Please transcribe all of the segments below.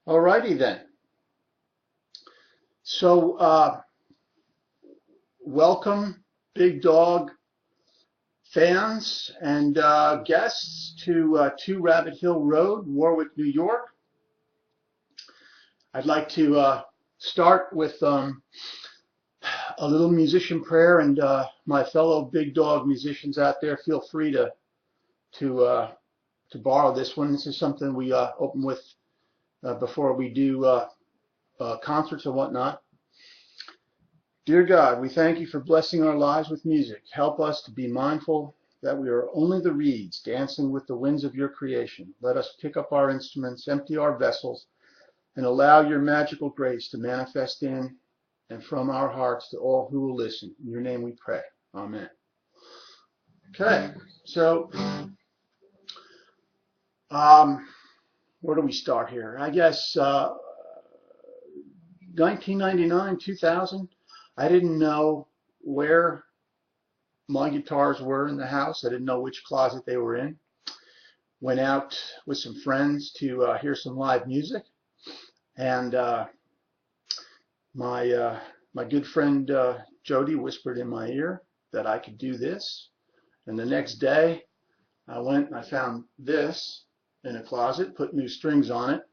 Alrighty then. So, welcome, Big Dog fans and guests to 2 Rabbit Hill Road, Warwick, New York. I'd like to start with a little musician prayer, and my fellow Big Dog musicians out there, feel free to to borrow this one. This is something we open with before we do concerts and whatnot. Dear God, we thank you for blessing our lives with music. Help us to be mindful that we are only the reeds dancing with the winds of your creation. Let us pick up our instruments, empty our vessels, and allow your magical grace to manifest in and from our hearts to all who will listen. In your name we pray. Amen. Okay, so where do we start here? I guess 1999, 2000. I didn't know where my guitars were in the house. I didn't know which closet they were in. Went out with some friends to hear some live music, and my good friend Jody whispered in my ear that I could do this. And the next day, I went and I found this in a closet, put new strings on it,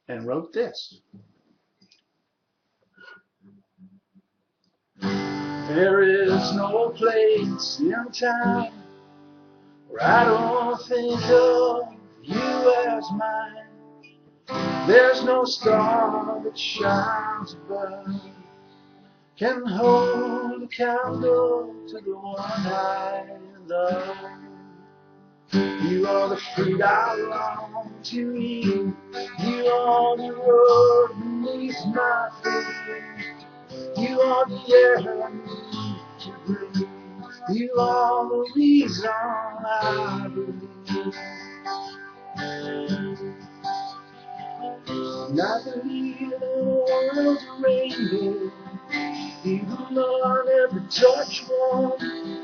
and wrote this. There is no place in town where I don't think of you as mine. There's no star that shines above can hold a candle to the one I love. You are the fruit I long to eat. You are the road beneath my feet. You are the air I need to breathe. You are the reason I believe. And I believe in the world's a rainbow, even though I never touch one.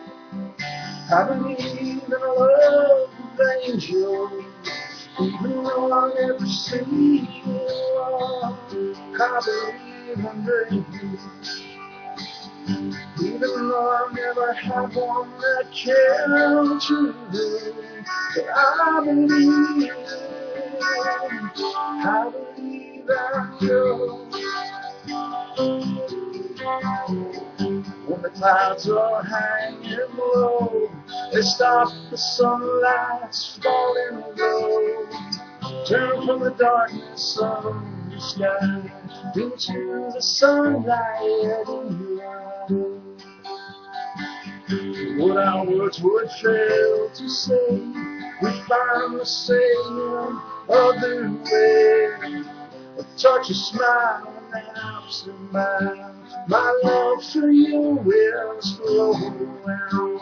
I believe in the love of angels, even though I never see one. I believe in grace, even though I never have one that can true. But I believe I know. When the clouds are hanging low, they stop the sunlight's falling low. Turn from the darkness of the sky into the sunlight in your eyes. What our words would fail to say, we find the same other way. A touch, a smile, an absent smile. My love for you will flow around.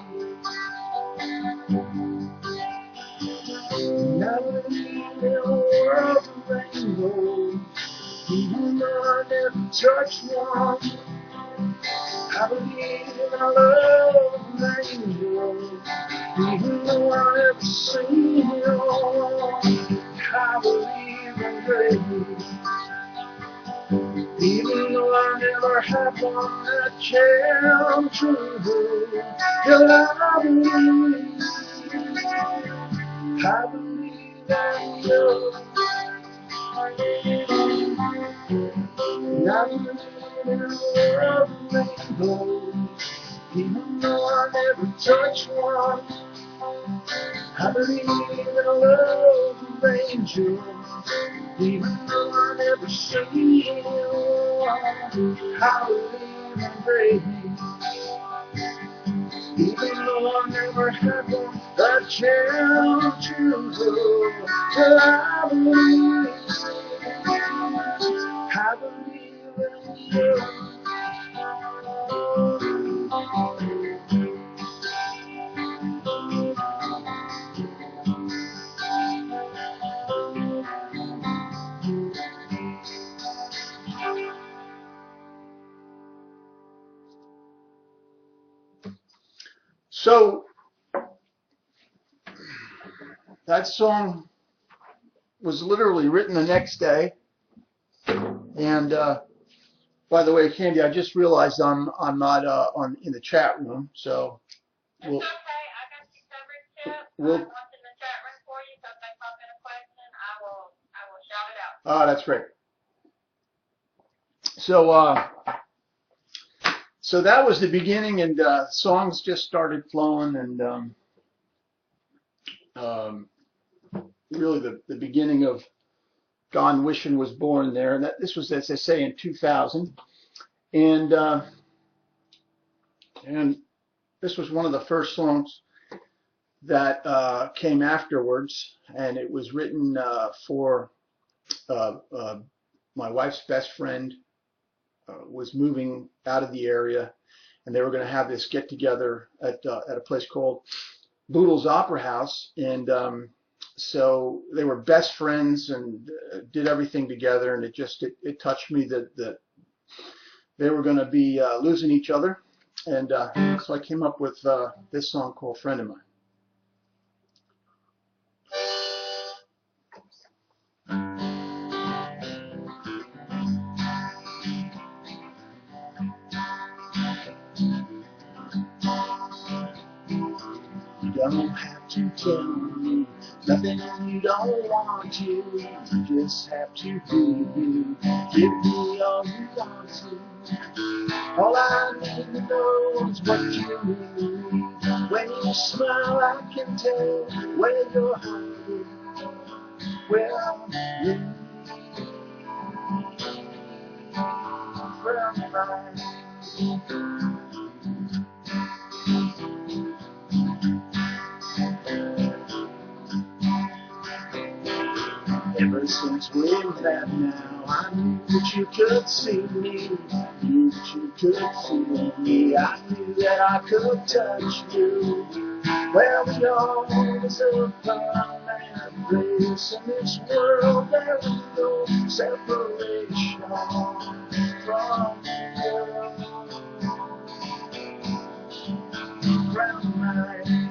And I believe in a world of rainbow, even though I never touched one. I believe in a love of angels, even though I never seen one. I believe in grace, even though I never had one that came true. But I believe in you. And I believe in a world of rainbows, even though I never touched one. I believe in a love of angels, even though I never see one. I believe in grace, even though I never had one that came true. But I believe in you. So that song was literally written the next day. And by the way, Candy, I just realized I'm not on in the chat room, so it's we'll okay. I got you covered, Chip. we'll. I'm watching the chat room for you, so if they pop in a question, I will shout it out. Ah, that's great. So so that was the beginning, and songs just started flowing, and um, really the beginning of Gone Wishing was born there. And that this was, as I say, in 2000, and and this was one of the first songs that came afterwards, and it was written for uh, uh, my wife's best friend was moving out of the area, and they were going to have this get together at a place called Boodle's Opera House, and so they were best friends and did everything together, and it touched me that they were going to be losing each other, and so I came up with this song called "Friend of Mine." You don't have to tell me nothing you don't want to. You just have to be you. Give me all you want to. All I need to know is what you need. When you smile, I can tell where your heart is. Well, you from mine. Ever since we met now, I knew that you could see me. Knew that you could feel me. I knew that I could touch you. Well, we always a permanent place in this world. There is no separation from you, from mine.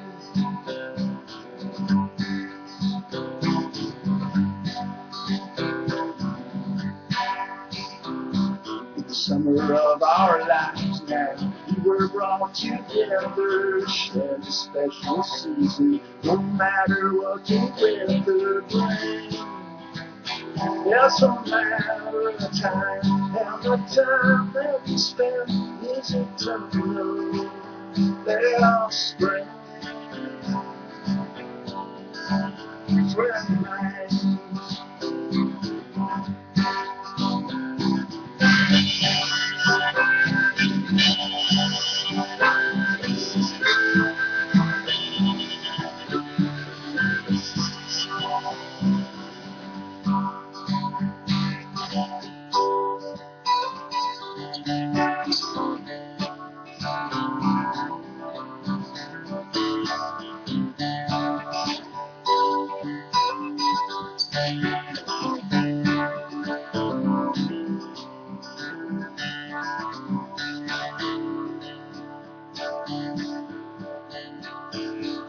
In the summer of our lives now, we were brought together, shared a special season, no matter what the weather brings. Yes, no matter the time, and the time that we spend is eternal. They'll spring, friend mine.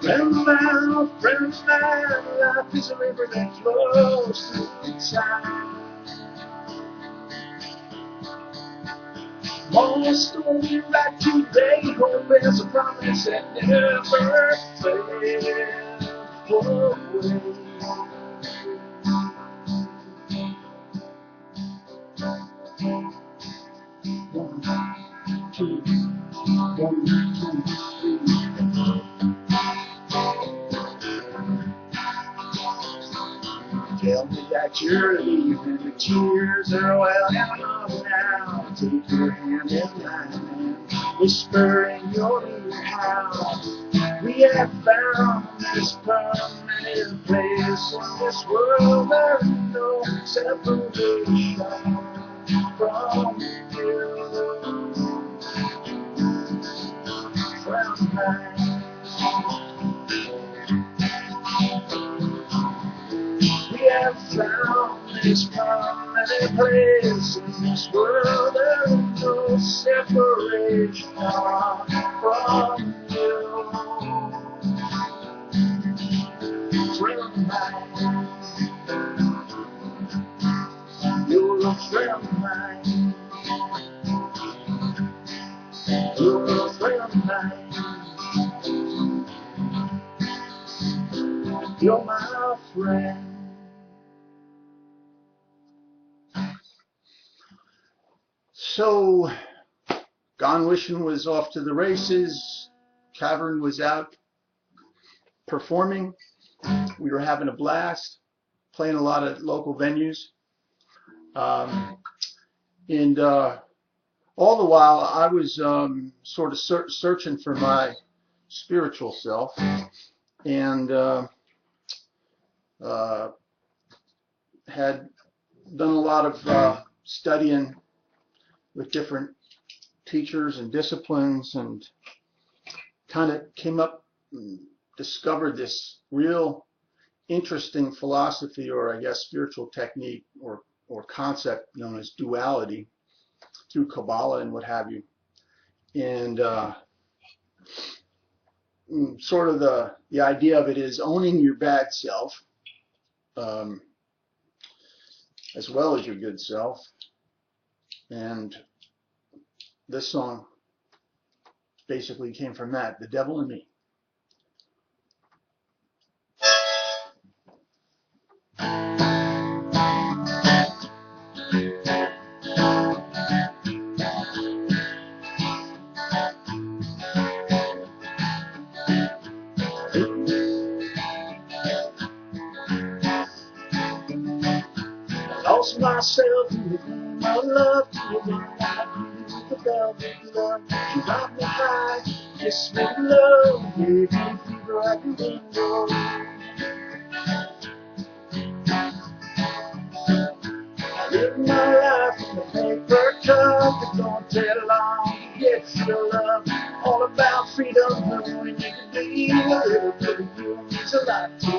Friend of mine, life is a river that flows through time. More story right today, hope there's a promise that never fails away. One, two, one, two, three. Tell me that you're leaving, the tears are well enough now. Take your hand in mine and whisper in your ear how we have found this permanent place in this world. There's no separation from you, from mine. We have found this permanent place in this world. There is no separation from you, from mine. Your close friend of mine. You're a close friend of mine. You're my friend. So, Gone Wishing was off to the races. Cavern was out performing. We were having a blast, playing a lot of local venues. And all the while, I was sort of searching for my spiritual self, and had done a lot of studying with different teachers and disciplines, and kind of came up and discovered this real interesting philosophy, or I guess spiritual technique, or concept known as duality, through Kabbalah and what have you. And sort of the idea of it is owning your bad self, as well as your good self. And this song basically came from that, The Devil in Me. Lost myself in the gloom of love, to the one with the velvet glove. She rocked me high, kissed me low, gave me fever at the window. I lived my life in the paper cup, it don't take long to get your love. All about freedom, knowing you can be a little bit of you means a lot to me.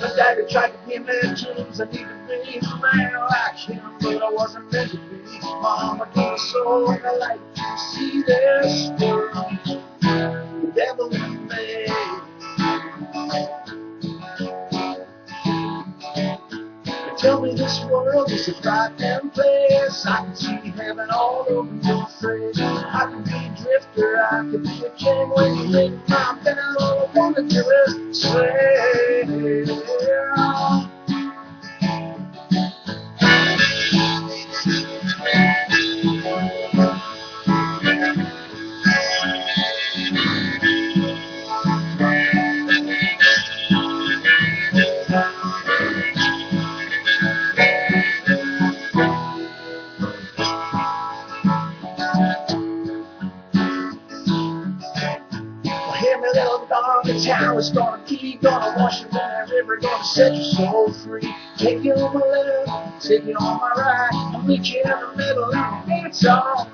My daddy tried to give me dreams, I need to be a man like him, but I wasn't meant to be. Mama gave me soul and a light to see this world, the devil in me. They tell me this world is a goddamn place, I can see heaven all over your face. I can be a drifter, I can be a king, when you ring my bell, all I wanna do is say, hear me, little dog, the town is gonna keep, gonna wash you in that river, gonna set your soul free. Take you on my left, take you on my right, I'll meet you in the middle and it's all right.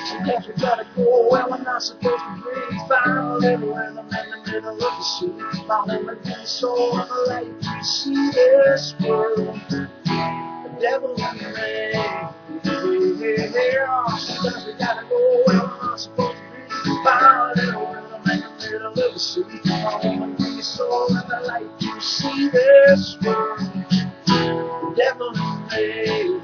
Sometimes we gotta go where we're not supposed to breathe, find a little rhythm in the middle of the sea. My woman and the soul and the light to see this world, the devil in me. Sometimes we gotta go where we're not supposed to be. Find a little rhythm in the middle of the sea. My woman and the soul and the light to see this world, the devil in me.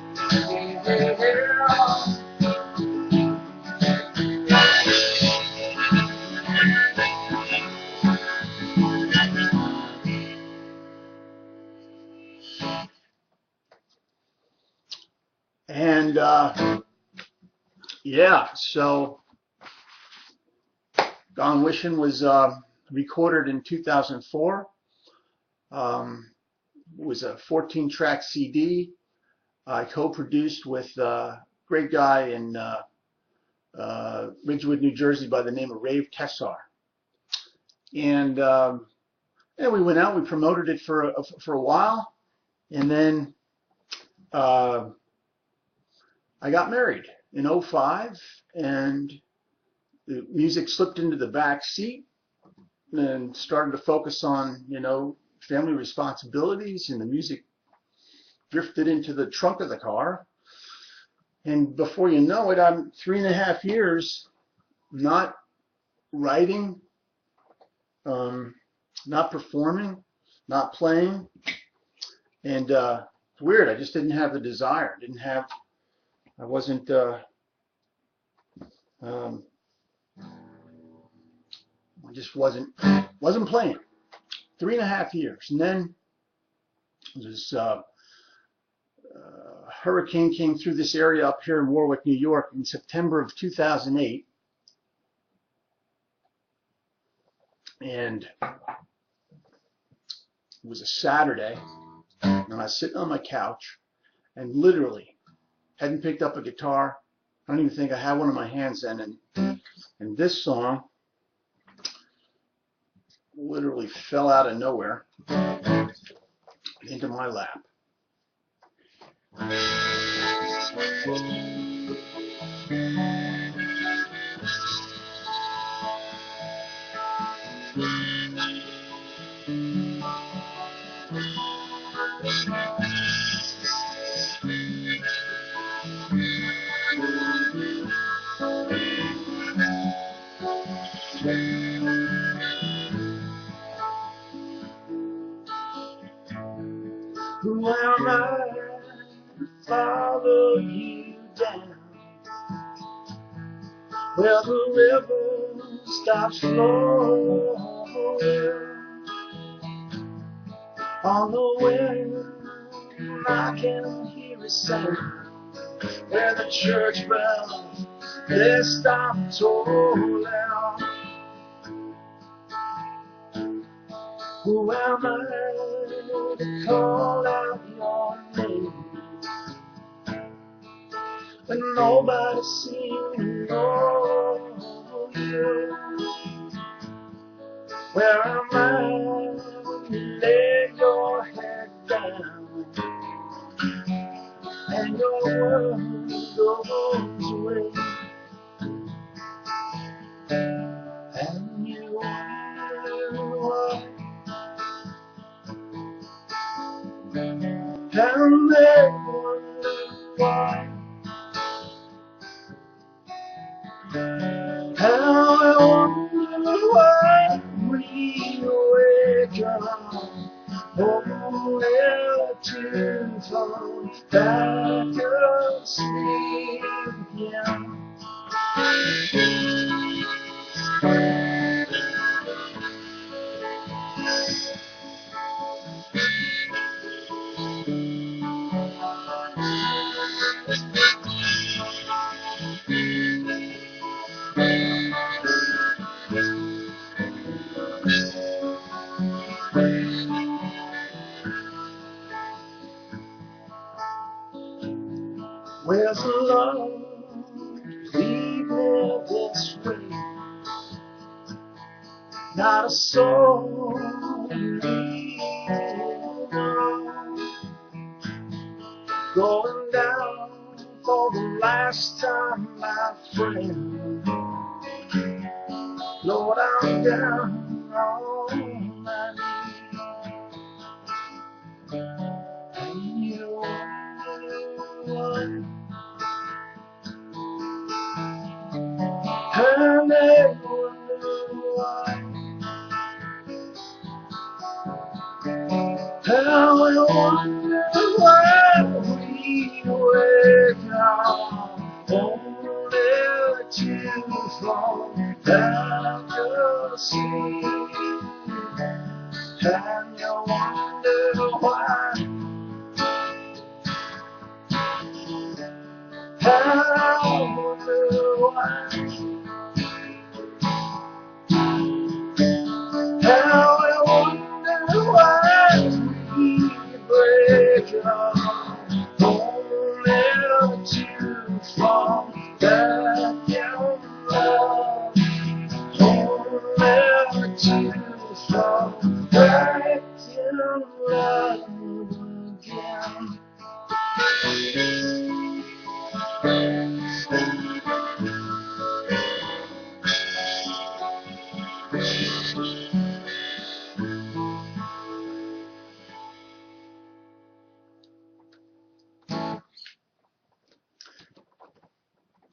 And yeah, so Gone Wishing was recorded in 2004. It was a 14-track CD. I co-produced with a great guy in Ridgewood, New Jersey by the name of Rave Tessar. And we went out, we promoted it for a while, and then I got married in '05, and the music slipped into the back seat and started to focus on, family responsibilities, and the music drifted into the trunk of the car. And before you know it, I'm 3.5 years not writing, not performing, not playing, and it's weird. I just didn't have the desire. I wasn't. Um, I just wasn't playing. 3.5 years, and then this hurricane came through this area up here in Warwick, New York, in September of 2008, and it was a Saturday, and I was sitting on my couch, and literally hadn't picked up a guitar. I don't even think I had one in my hands then, and this song literally fell out of nowhere into my lap. Who am I to follow you down where the river stops flowing on the wind? I can hear a sound where the church bells they stop tolling. Who am I to call out your name when nobody seems to know you? Where am I when you lay your head down and your world goes away and you wonder why? And they wonder why. How I wonder why we wake up only to fall back asleep again. Where's the love? Leave me this way. Not a soul leaving. Going down for the last time, my friend. Lord, I'm down on my knees. And you wonder and they wonder why. How I wonder why we wake up only to fall back asleep. And you wonder why. I wonder why. How I wonder why we break up only to fall back in love, only to fall back in love again.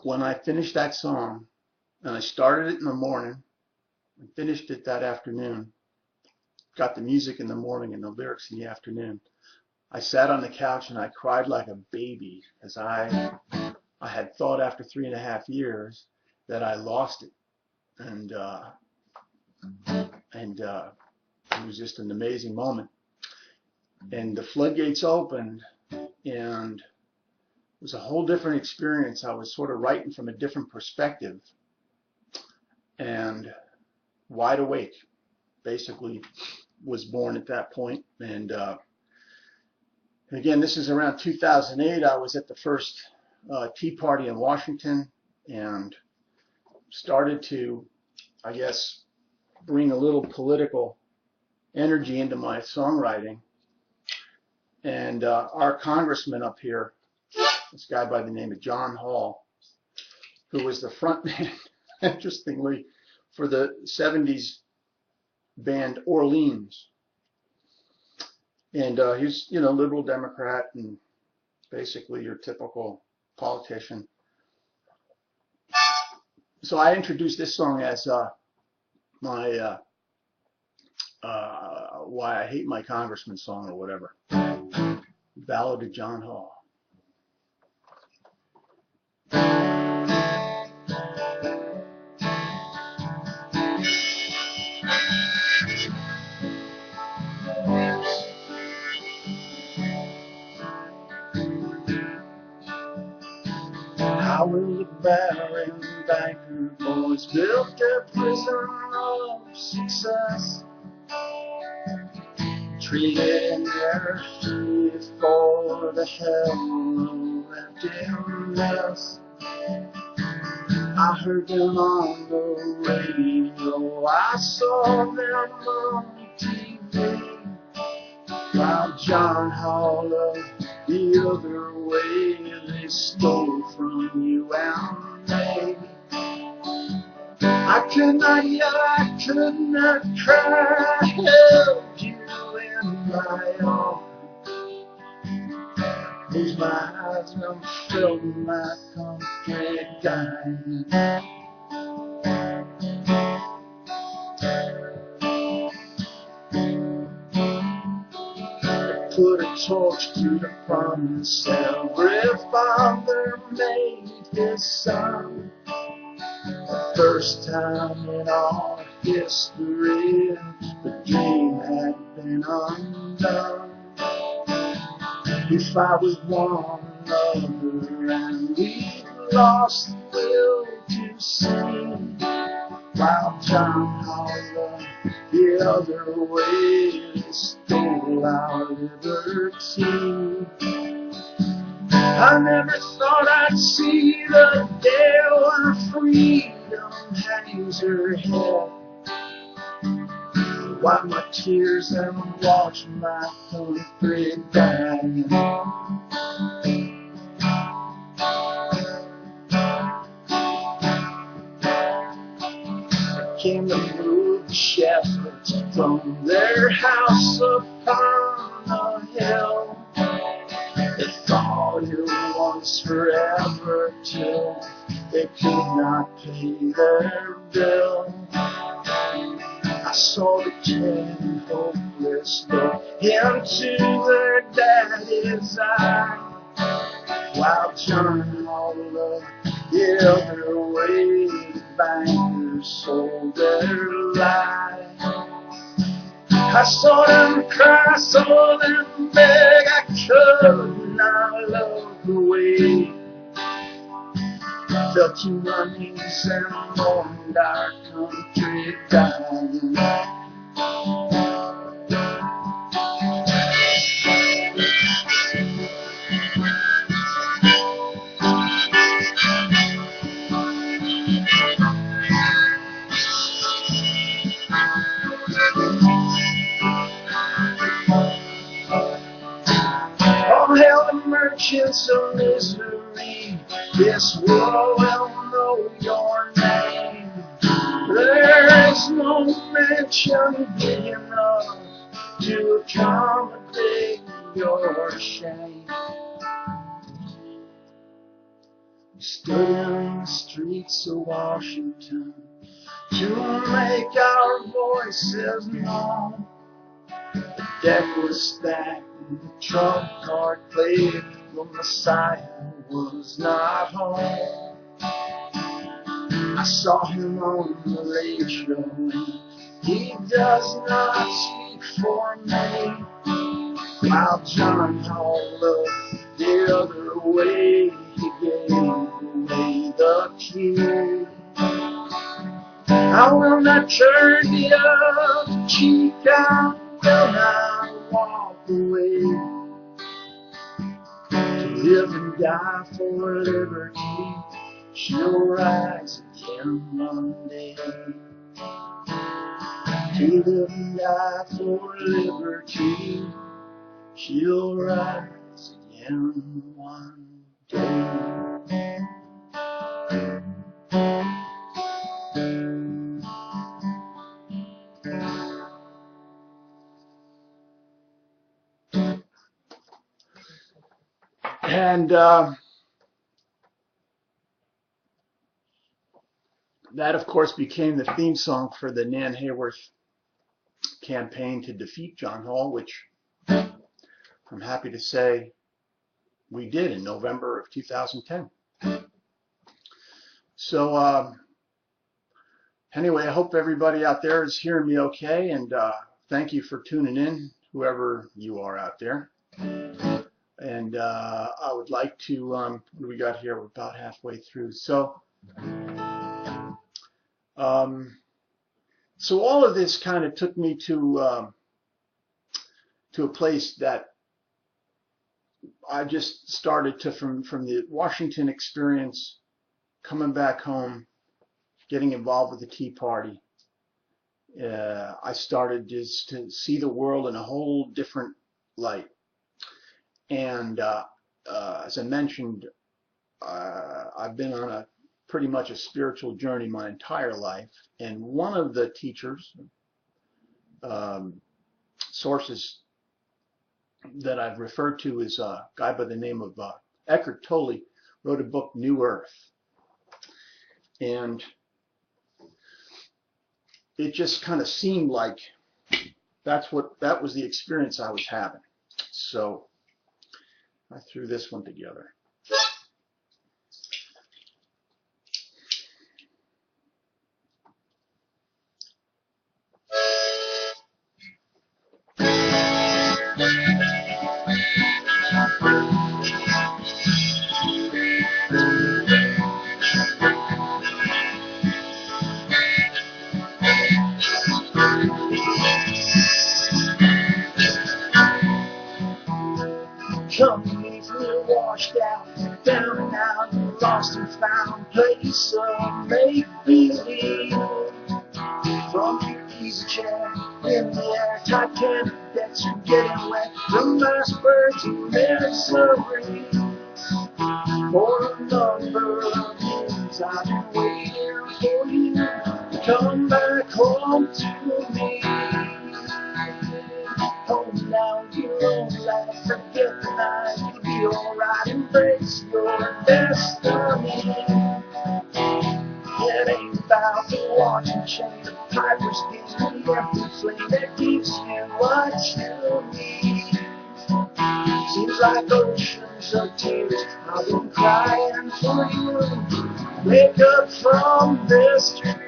When I finished that song, and I started it in the morning and finished it that afternoon, got the music in the morning and the lyrics in the afternoon. I sat on the couch and I cried like a baby, as I had thought after 3.5 years that I lost it, and it was just an amazing moment. And the floodgates opened, and it was a whole different experience. I was sort of writing from a different perspective, and Wide Awake basically was born at that point. And again, this is around 2008. I was at the first Tea Party in Washington and started to, I guess, bring a little political energy into my songwriting. And our congressman up here, this guy by the name of John Hall, who was the front man, interestingly, for the 70s band Orleans. And he's, you know, liberal Democrat and basically your typical politician. So I introduced this song as my Why I Hate My Congressman song or whatever. Ballad of John Hall. How will the barren banker boys build their prison of success, treating their feet for the hell of emptiness? I heard them on the radio, I saw them on TV, while John Hall loved the other way. They stole from you and me. I could not yell, I could not cry, I held you in my arms. Closed my eyes and felt my country dying. Put a torch to the promised every father made his son. The first time in our history, the dream had been undone. If I was one other and we lost the will to see, while John Hall the other way stole our liberty. I never thought I'd see the day when freedom hangs her head. Wipe my tears and watch my country die. I came to move the shepherds from their house upon a hill. They thought it was forever till they could not pay their bill. I saw the kid in hopeless look into their daddy's eye, while John Hall loved the other way. The bankers sold their lie. I saw them cry, saw them beg. I could not love the way. Fell to my knees and mourned our country dying. All hail the merchants of misery, this world will know your name. There is no mansion big enough to accommodate your shame. Stood in the streets of Washington to make our voices known. The deck was stacked and the trump card played. The Messiah was not home. I saw him on the radio and he does not speak for me. While John Hall looked the other way, he gave away the key. I will not turn the other cheek, I will not walk away. To live and die for liberty, she'll rise again one day. To live and die for liberty, she'll rise again one day. And that, of course, became the theme song for the Nan Hayworth campaign to defeat John Hall, which I'm happy to say we did in November of 2010. So anyway, I hope everybody out there is hearing me okay, and thank you for tuning in, whoever you are out there. And I would like to, what do we got here? We're about halfway through. So all of this kind of took me to a place that I just started to, from the Washington experience, coming back home, getting involved with the Tea Party. I started just to see the world in a whole different light. And as I mentioned, I've been on pretty much a spiritual journey my entire life. And one of the teachers, sources that I've referred to is a guy by the name of Eckhart Tolle, wrote a book, New Earth. And it just kind of seemed like that was the experience I was having. So I threw this one together. Come beneath me, washed out, down and out, lost and found place of make-believe. From your easy chair, in the air, Titanic decks are getting wet, from iceberg to misery. For a number of years I've been waiting for you to come back home to me. Home now, your own life, forget the night, you'll be alright, embrace your destiny. It ain't about the watching chain, the piper's game, the empty flame that keeps you what you need. Seems like oceans of tears, I've been crying for you. Wake up from this dream.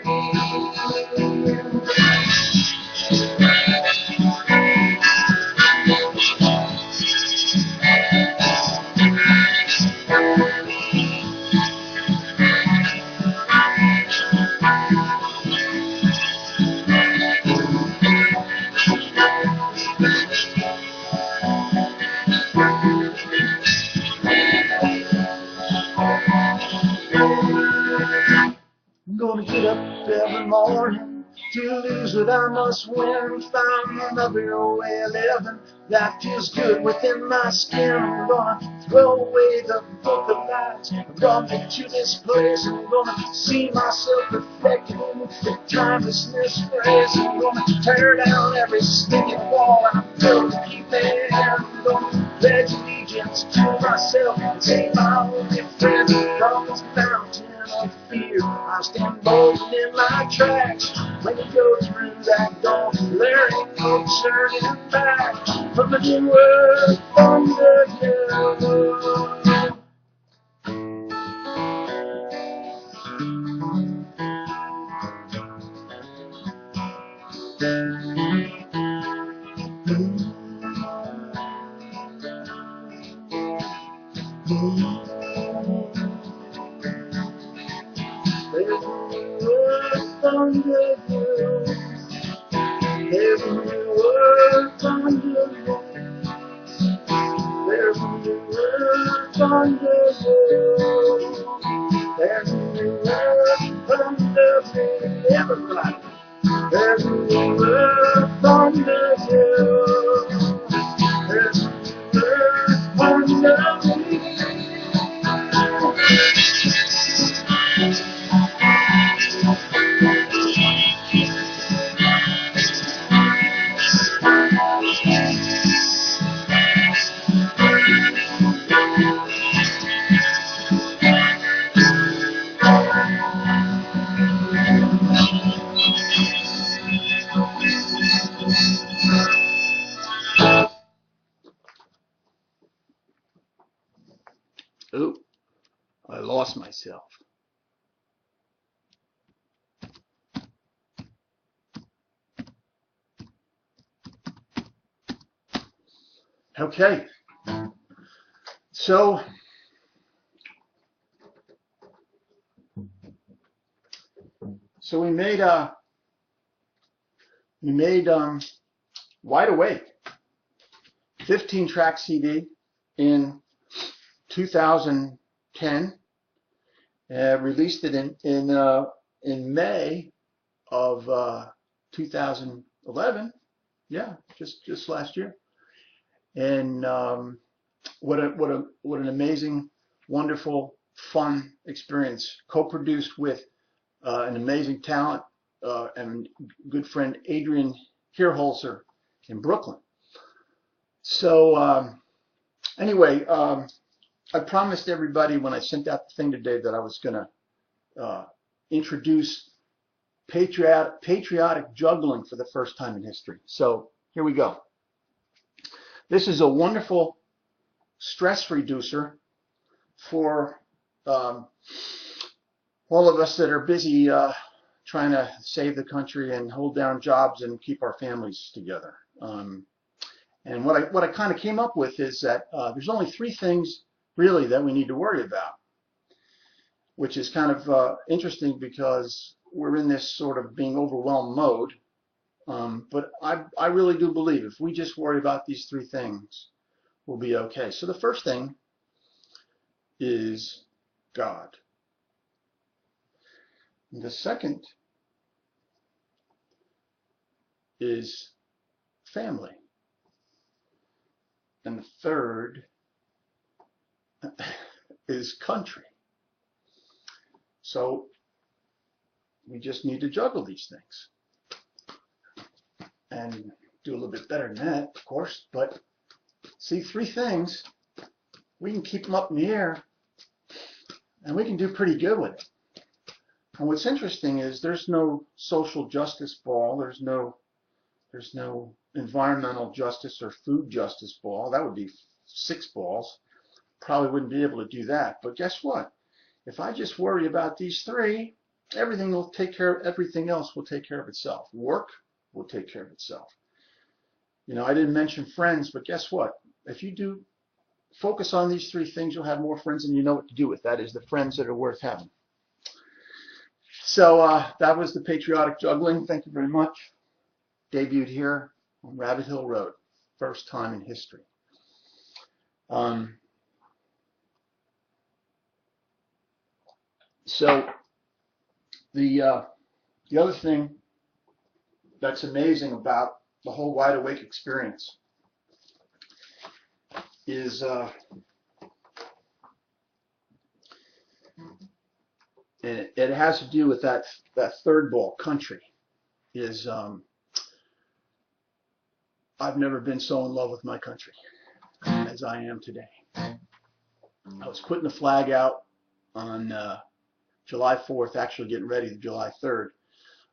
I'm gonna get up every morning to lose what I must win, find another way of living that feels good within my skin. I'm gonna throw away the book of lies, I'm gonna get to this place, I'm gonna see myself reflected in the timelessness phrase. I'm gonna tear down every stinking wall and I'm built to keep it. I'm gonna pledge allegiance to myself and say my only friend from this mountain of fear. I stand bold in my tracks when you go through that door. There ain't no turning back from the new earth from the devil. There's a new earth from the devil. There's a new earth on the world. There's a new earth on the world. There's a new earth on the world. Everybody. There's a new earth on the world. There's a new earth on the world. Oop, I lost myself. Okay, so we made Wide Awake 15-track CD in 2010. Released it in May of 2011. Yeah, just last year. And what an amazing, wonderful, fun experience. Co-produced with an amazing talent and good friend Adrian Hierholzer in Brooklyn. So anyway, I promised everybody when I sent out the thing today that I was going to introduce patriotic juggling for the first time in history. So here we go. This is a wonderful stress reducer for all of us that are busy trying to save the country and hold down jobs and keep our families together. And what I kind of came up with is that there's only 3 things really that we need to worry about, which is kind of interesting because we're in this sort of being overwhelmed mode. But I really do believe if we just worry about these 3 things, we'll be okay. So the first thing is God. And the second is family. And the third is country. So we just need to juggle these things and do a little bit better than that, of course. But see, 3 things, we can keep them up in the air and we can do pretty good with it. And what's interesting is there's no social justice ball. There's no environmental justice or food justice ball. That would be 6 balls. Probably wouldn't be able to do that. But guess what? If I just worry about these 3, everything else will take care of itself. Work will take care of itself. You know, I didn't mention friends, but guess what? If you do focus on these 3 things, you'll have more friends than you know what to do with. That is, the friends that are worth having. So that was the patriotic juggling. Thank you very much. Debuted here on Rabbit Hill Road. First time in history. So the other thing that's amazing about the whole Wide Awake experience is and it has to do with that third ball, country. Is I've never been so in love with my country as I am today. I was putting the flag out on July 4th, actually getting ready to July 3rd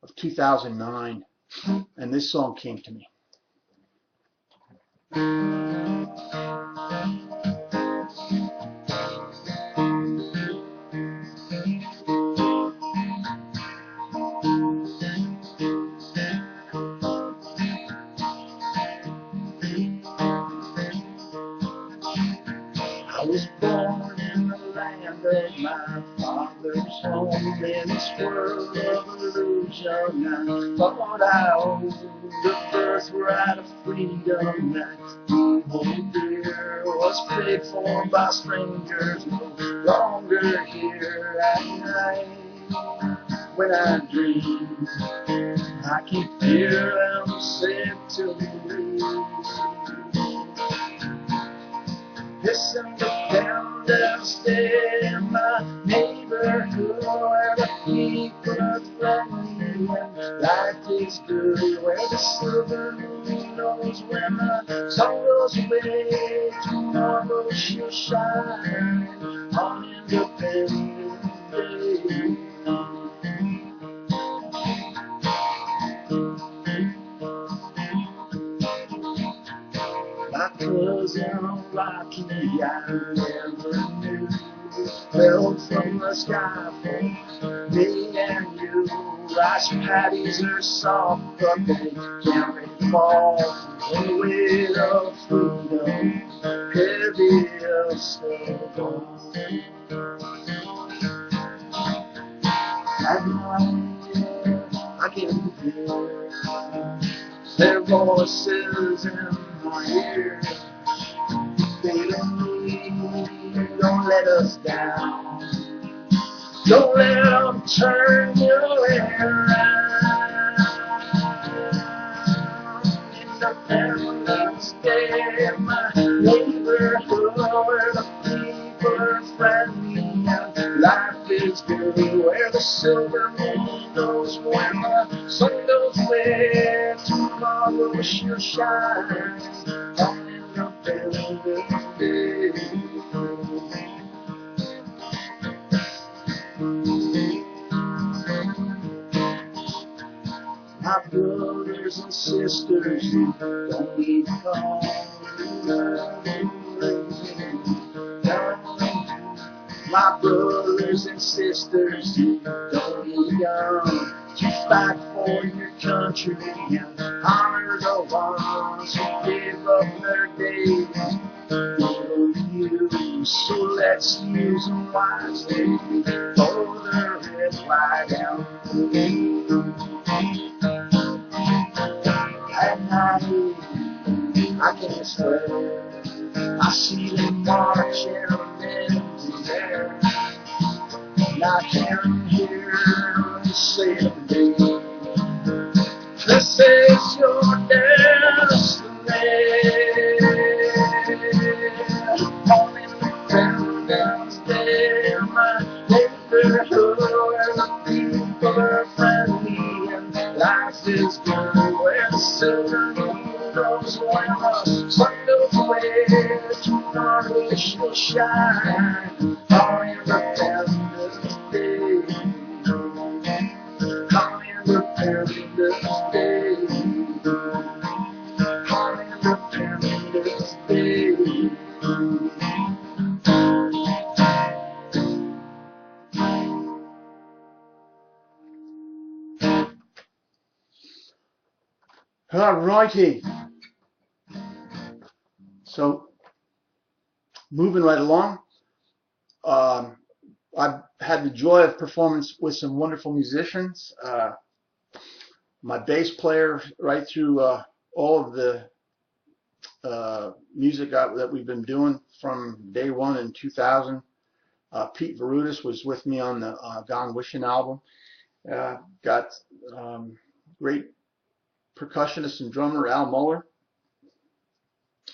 of 2009, And this song came to me. I was born in the land of my father's home, in this world of illusion. I thought I owned the birthright of freedom. That evil fear was paid for by strangers, no longer here at night. When I dream, I can hear them say to me, this independence day in my neighborhood, where the people are friendly and life is good, where the silver moon knows when the sun goes away, tomorrow she'll shine on Independence Day. My cousin Rocky, I never knew, fell from the sky for me and you. Rice paddies are soft, but they can't fall from the weight of freedom, heavy as stubble. At night, I can hear their voices in my ear. They don't let us down. Don't let them turn you around. Independence Day in my neighborhood, where the people are friendly and life is good, where the silver moon knows when the sun goes away, tomorrow she'll shine on Independence Day. My brothers and sisters, you don't need to call. My brothers and sisters, you don't need young to fight for your country and honor the ones who gave up their days for you. So let's use them wisely, throw the red flag down. At night, I can't swear, I see them marching in the air, and I can hear them say to me, this is your destiny. On Independence Day, my neighborhood, where the people are friendly and life is good, where the silver moon knows when the sun goes away, tomorrow she'll shine on Independence Day. On Independence Day. On Independence Day. All righty. So, moving right along, I've had the joy of performance with some wonderful musicians. My bass player, right through all of the music that we've been doing from day one in 2000. Pete Verutis was with me on the Gone Wishing album. Got great percussionist and drummer Al Muller,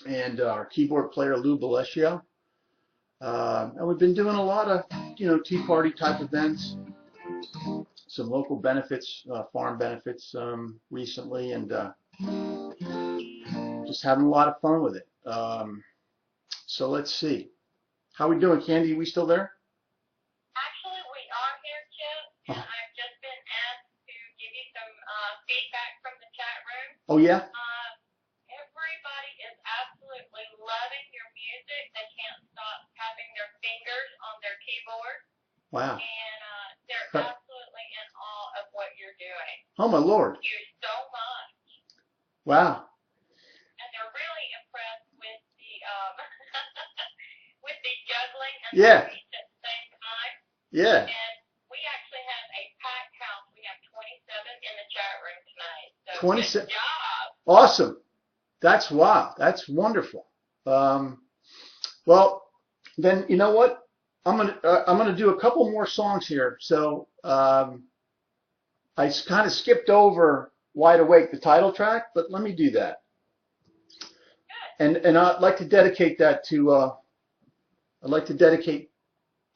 and our keyboard player Lou Balesio. And we've been doing a lot of, Tea Party type events, some local benefits, farm benefits recently, and just having a lot of fun with it. So let's see. How we doing, Candy? Are we still there? Actually, we are here, Chip, and I've just been asked to give you some feedback from the Oh yeah? Everybody is absolutely loving your music. They can't stop tapping their fingers on their keyboard, Wow. and they're absolutely in awe of what you're doing. Oh my Lord. Thank you so much. Wow. And they're really impressed with the with the juggling and Yeah. the speech at the same time. Yeah. And we actually have a packed house. We have 27 in the chat room tonight. So 27. good job. Awesome. That's wow. That's wonderful. Well, then you know what? I'm gonna do a couple more songs here. So I kind of skipped over "Wide Awake," the title track, but let me do that. And I'd like to dedicate that to I'd like to dedicate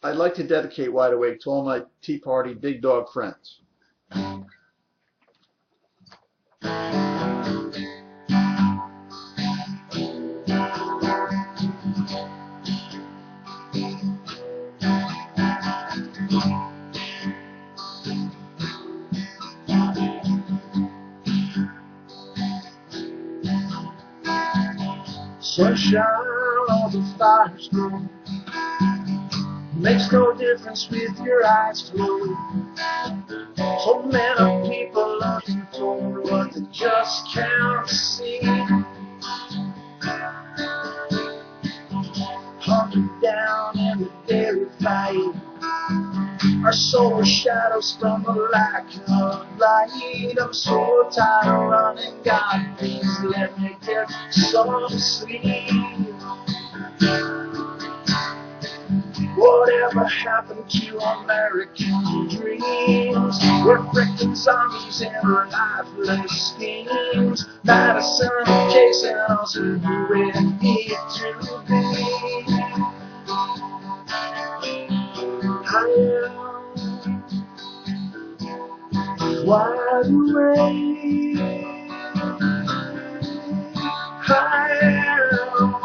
"Wide Awake" to all my Tea Party Big Dog friends. Sunshine on the fire's glow, makes no difference with your eyes closed. So many people looking for what they just can't see. Hunkered down in the daily fight, our solar shadows from the lack of light. I'm so tired of running, God, please let me get some sleep. Whatever happened to American dreams? We're freaking zombies in lifeless schemes. Madison, chasing us where we need to be. I am wide awake. I am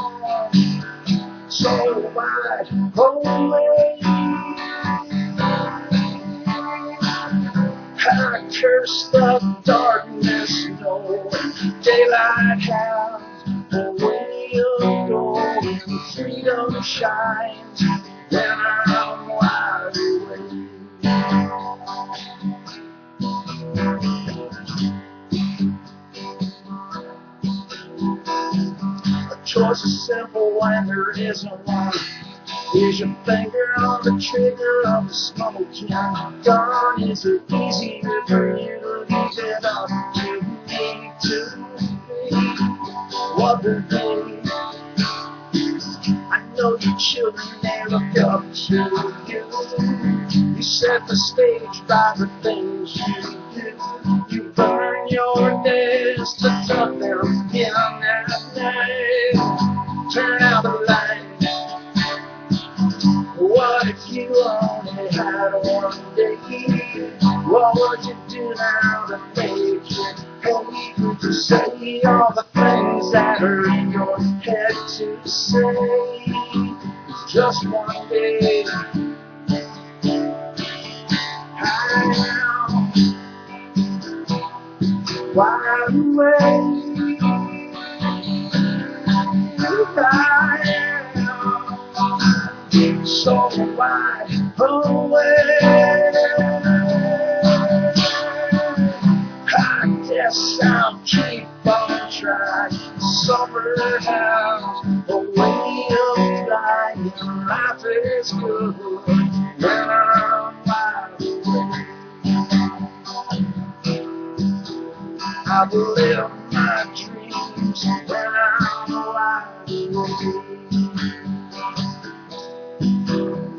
so wide awake. I curse the darkness, no daylight has a way of going. Freedom shines when I'm wide awake. A choice is simple when there isn't one. Is your finger on the trigger of the smoking gun? Is it easier for you to leave it up to me to be? What will be? I know your children, they look up to you. You set the stage by the things you do. You burn your days to tuck them in at night. Turn out the light. What if you only had one day? What would you do now to make it happy? Would you say all the things that are in your head to say? Just one day. I am wide awake. I am so wide awake. I guess I'll keep on trying. Summer has a way of flying. Life is good when I'm wide awake. I live my dreams when I'm wide awake.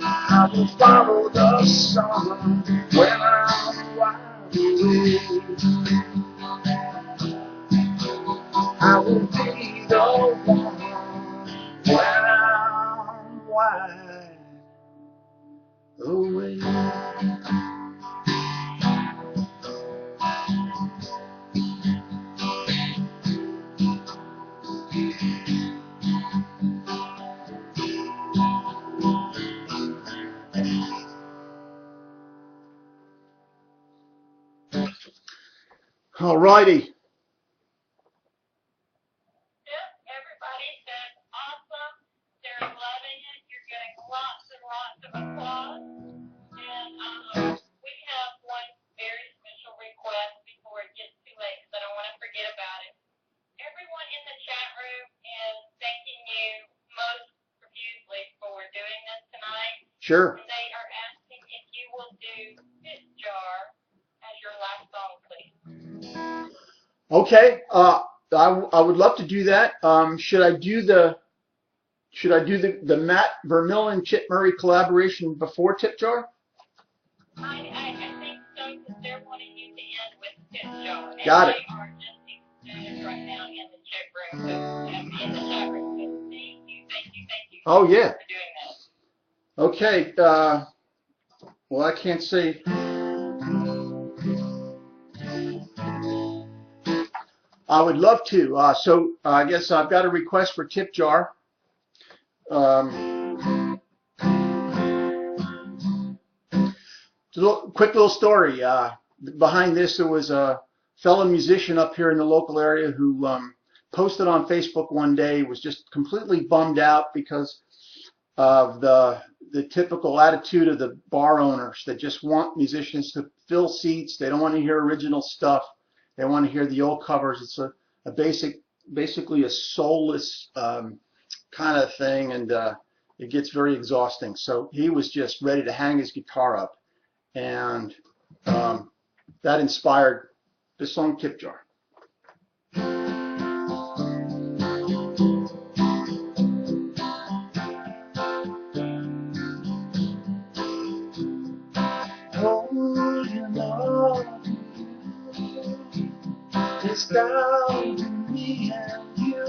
I will follow the sun when I'm wide awake. I will be the one when I'm wide awake. All righty. about it. Everyone in the chat room is thanking you most profusely for doing this tonight. Sure. And they are asking if you will do Tip Jar as your last song, please. Okay. I would love to do that. Should I do the Matt Vermillion Chip Murray collaboration before Tip Jar? I think so, because they're wanting you to end with Tip Jar. And Got it. they are just excited right now in the chat room. So, in the chat room. So thank you Oh yeah. for doing that. Okay. Well, I can't say. I would love to. So I guess I've got a request for Tip Jar. Quick little story. Behind this, there was a fellow musician up here in the local area who posted on Facebook one day, was just completely bummed out because of the typical attitude of the bar owners that just want musicians to fill seats. They don't want to hear original stuff. They want to hear the old covers. It's a basically a soulless kind of thing, and it gets very exhausting. So he was just ready to hang his guitar up, and that inspired the song Tip Jar. Oh, you know, it's down to me and you.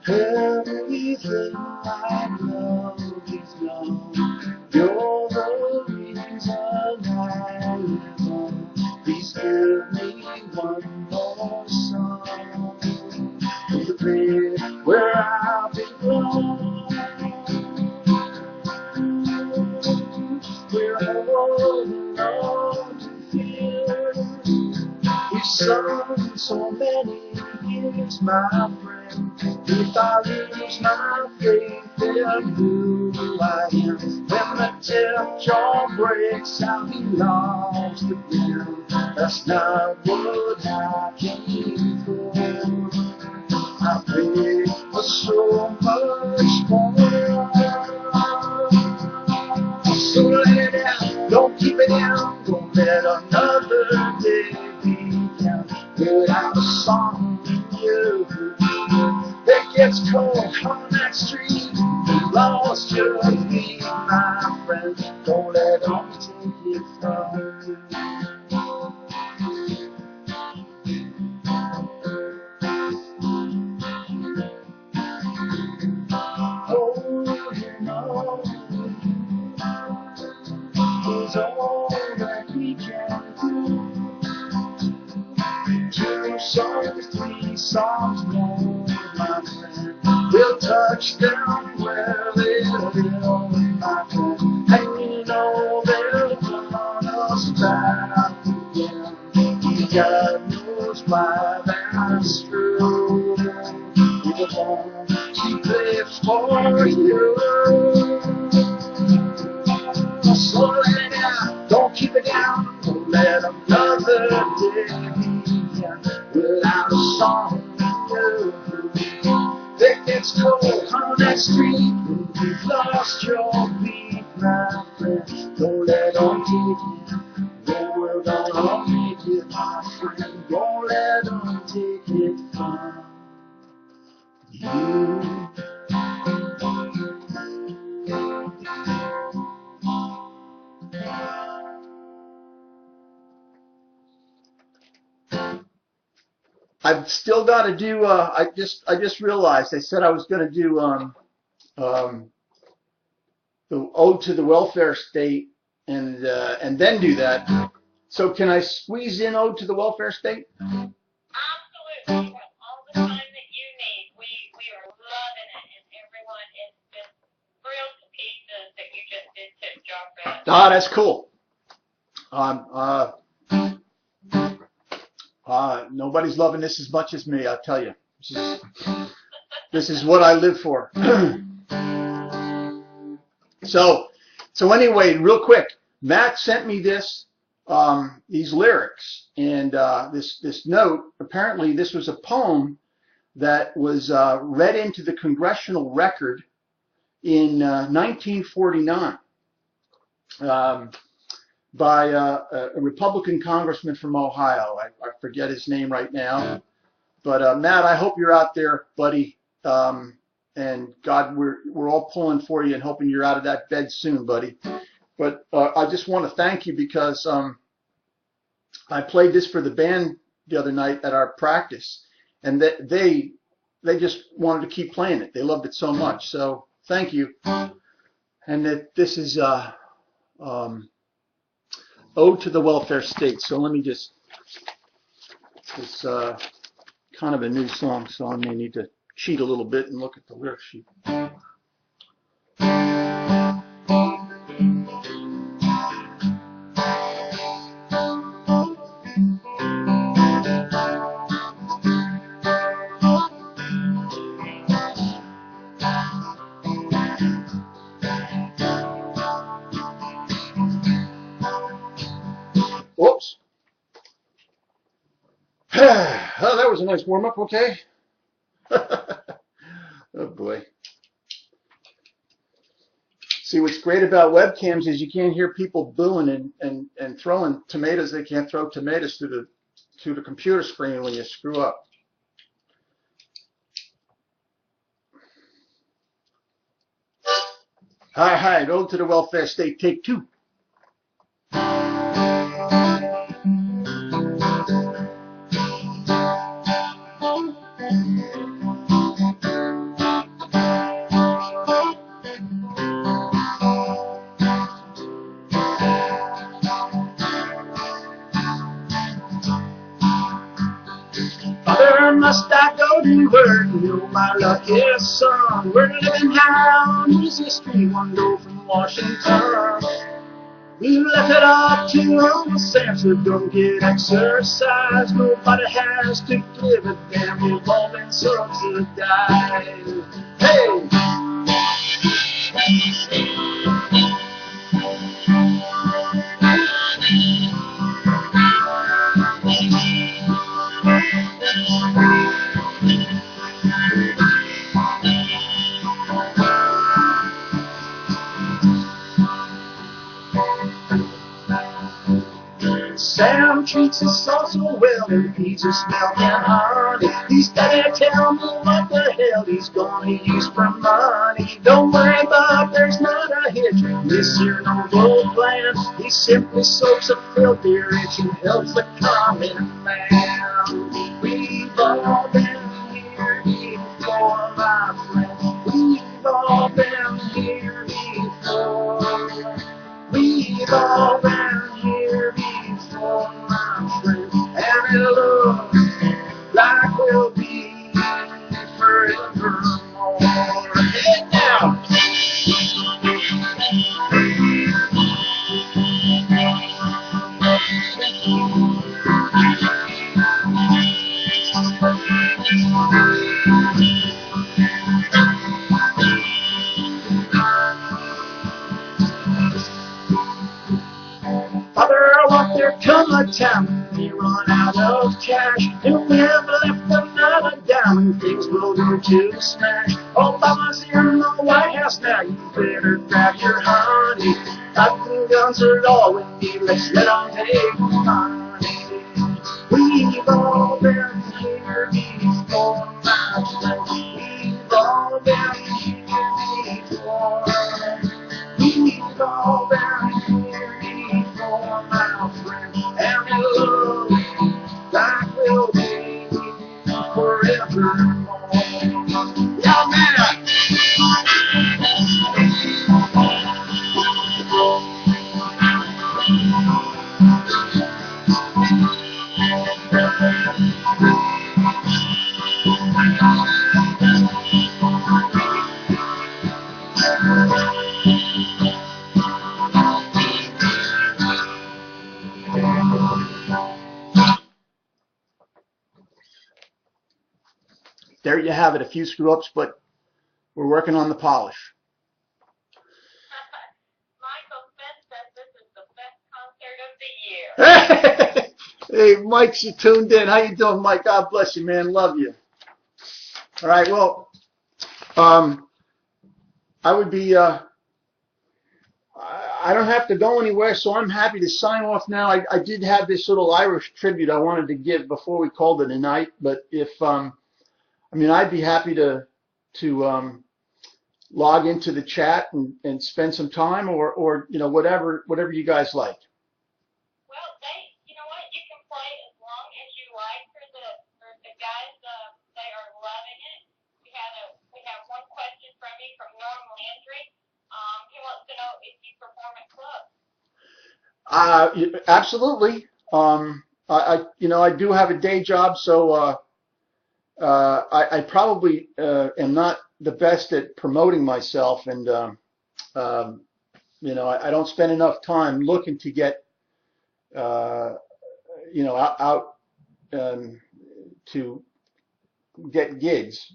Everything I love is gone. You're the reason I live on. Please give me one more song from the place where I belong. We're holding on to fears. We've sung so many years, my friend. If I lose my faith in who I am, when the tip jar breaks, I'll be lost again. That's not what I came for. I prayed for so much more. So let it out, don't keep it down, don't let another day be down without a song in you. It gets cold on that street, you lost your feet, my friend, don't let them take it from you. Oh, you know, is all that we can do. 2 songs, 3 songs more, my friend. We'll touch down where they will, my friend. And you know they'll want us back again. God knows why that's true. We're born to live for you. So let it out, don't keep it down, don't let another day be down without a song in you. It gets cold on that street when you've lost your beat, my friend. Don't let them take it, no, we're gonna make it, my friend. Don't let them take it from you. I've still got to do. I just realized I said I was going to do the Ode to the Welfare State and then do that. So can I squeeze in Ode to the Welfare State? Absolutely. All the time that you need. We are loving it, and everyone is just thrilled to pieces that you just did Tip Jar for us. Ah, that's cool. Nobody's loving this as much as me, I'll tell you. This is what I live for. So anyway, real quick, Matt sent me this these lyrics. And this note, apparently this was a poem that was read into the congressional record in 1949 by a Republican congressman from Ohio. I forget his name right now. But Matt, I hope you're out there, buddy. And God, we're all pulling for you and hoping you're out of that bed soon, buddy. But I just want to thank you because I played this for the band the other night at our practice, and they just wanted to keep playing it. They loved it so much. So thank you. And that this is Ode to the Welfare State. So let me just, it's kind of a new song, so I may need to cheat a little bit and look at the lyric sheet. Whoops. Oh, that was a nice warm-up, okay? Oh, boy. See, what's great about webcams is you can't hear people booing and throwing tomatoes. They can't throw tomatoes to the computer screen when you screw up. Hi, Ode to the Welfare State, take 2. Father, must I go to work? You're my luckiest son. We're living high on Easy Street, one door from Washington. We left it up to Uncle Sam, so don't get exercise. Nobody has to give a damn. We've all been subsidized. Hey! Sam treats us all so well, and feeds us milk and honey. He's gotta tell me what the hell he's gonna use for money. Don't worry about there's not a hitch. This here no gold plan. He simply soaks a filthy rich and helps the common man. We've all been here before, my friend. We've all been here before. We've all been here before, my friend, and it looks like we'll be forevermore. Hey now! Father, I want there come a time when we run out of cash, and we have left another dime, and things will go to smash. Obama's in the White House now, you better grab your honey. Cotton guns are all we need, let's let them take money. We've all been here before, my friend. We've all been here before. We've all been here before, my friend, and it looks like we'll be forevermore. Yeah, man! There you have it, a few screw-ups, but we're working on the polish. Michael Smith says this is the best concert of the year. Hey, Mike's tuned in. How you doing, Mike? God bless you, man. Love you. All right. Well, um, I would be. I don't have to go anywhere, so I'm happy to sign off now. I did have this little Irish tribute I wanted to give before we called it a night, but if I mean, I'd be happy to log into the chat and spend some time, or whatever you guys like. Well, you know what? You can play as long as you like for the guys. They are loving it. We have one question from you from Norm Landry. He wants to know if you perform at clubs. Absolutely. I do have a day job, so I probably am not the best at promoting myself, and I don't spend enough time looking to get out to get gigs.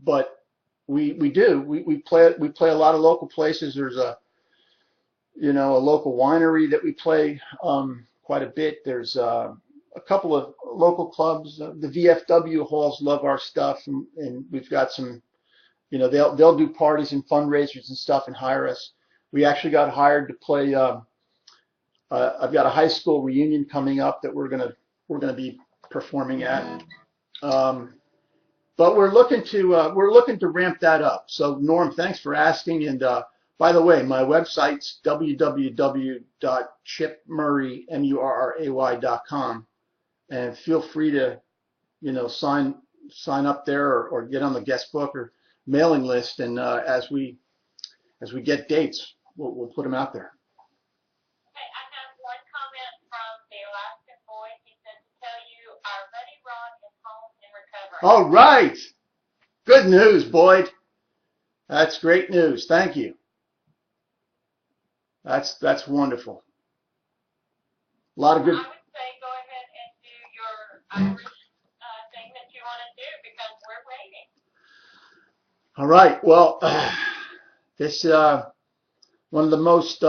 But we do. We play a lot of local places. There's a local winery that we play quite a bit. There's a couple of local clubs. The VFW halls love our stuff, and we've got some. They'll do parties and fundraisers and stuff and hire us. We actually got hired to play. I've got a high school reunion coming up that we're gonna be performing at. But we're looking to ramp that up. So Norm, thanks for asking. And by the way, my website's www.chipmurray.com, and feel free to sign up there, or get on the guest book or mailing list. And as we get dates, we'll put them out there. Okay, I have one comment from the Alaskan boy. He said to tell you our buddy Ron is home and recovering. All right. Good news, Boyd. That's great news. Thank you. That's wonderful. A lot of good. I would say go ahead and do your Irish thing that you want to do, because we're waiting. All right. Well, this one of the most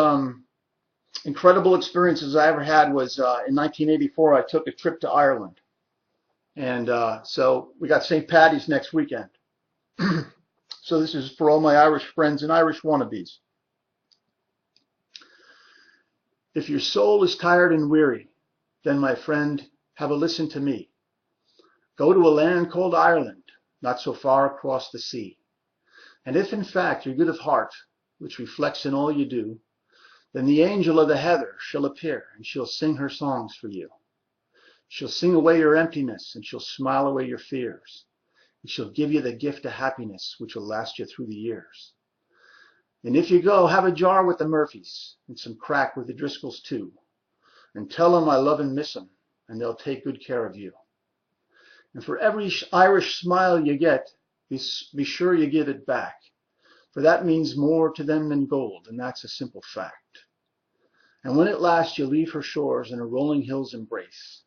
incredible experiences I ever had was in 1984. I took a trip to Ireland, and so we got St. Paddy's next weekend. So this is for all my Irish friends and Irish wannabes. If your soul is tired and weary, then, my friend, have a listen to me. Go to a land called Ireland, not so far across the sea. And if in fact you're good of heart, which reflects in all you do, then the angel of the heather shall appear, and she'll sing her songs for you. She'll sing away your emptiness, and she'll smile away your fears. And she'll give you the gift of happiness, which will last you through the years. And if you go, have a jar with the Murphys, and some crack with the Driscolls too. And tell them I love and miss them, and they'll take good care of you. And for every Irish smile you get, be sure you give it back. For that means more to them than gold, and that's a simple fact. And when at last you leave her shores in a rolling hill's embrace,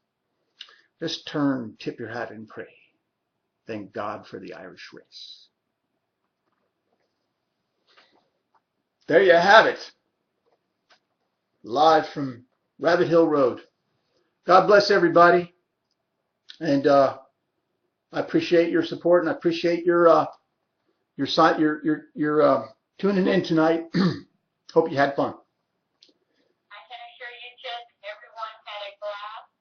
just turn, tip your hat, and pray. Thank God for the Irish race. There you have it. Live from Rabbit Hill Road. God bless everybody. And I appreciate your support, and I appreciate your tuning in tonight. Hope you had fun. I can assure you, Chip, everyone had a blast.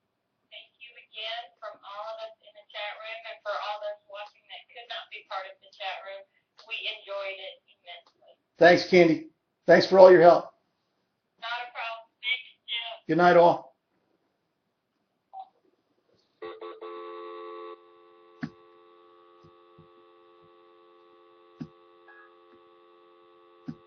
Thank you again from all of us in the chat room, and for all those watching that could not be part of the chat room. We enjoyed it immensely. Thanks, Candy. Thanks for all your help. Not a problem. Thanks, Chip. Good night, all.